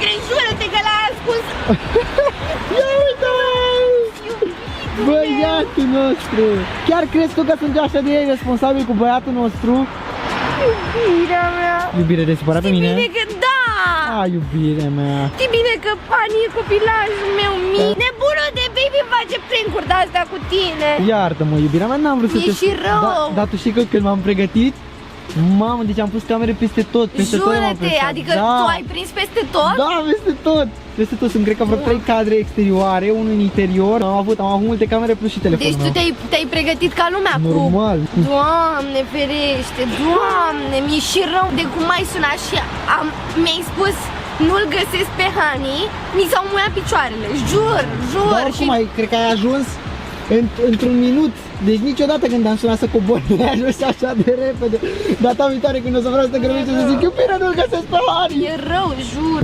crezi, jură-te că l-ai ascuns. Ia uite-mă! Băiatul nostru! Chiar crezi tu că sunt eu așa de irresponsabil cu băiatul nostru? Iubirea mea. Iubire, te supăra pe Știi mine? bine că da! A, iubirea mea. Știi bine că Pani e copilajul meu mic. Nebunul de baby face prank-uri de-astea cu tine. Iartă-mă, iubirea mea, n-am vrut să Mi-e te... și rău. Dar tu știi că când m-am pregătit, mamă, deci am pus camere peste tot, peste tot m-am Jură-te, presat. adică Da. tu ai prins peste tot? Da, peste tot. Peste tot, sunt cred că vreo 3 cadre exterioare, unul în interior. Am avut multe camere plus și telefonul Deci tu meu. te-ai pregătit ca lumea Normal. Doamne ferește, Doamne, mi-e și rău de cum ai sunat și mi-ai spus nu-l găsesc pe Hani, mi s-au muiat picioarele, jur. Dar oricum cred că ai ajuns într-un minut. Deci niciodată când am sunat să cobor, nu ai ajuns așa de repede. Data viitoare când o să vreau să te grăbești, o să zic, iubirea, nu-l găsesc pe Hani. E rău, jur.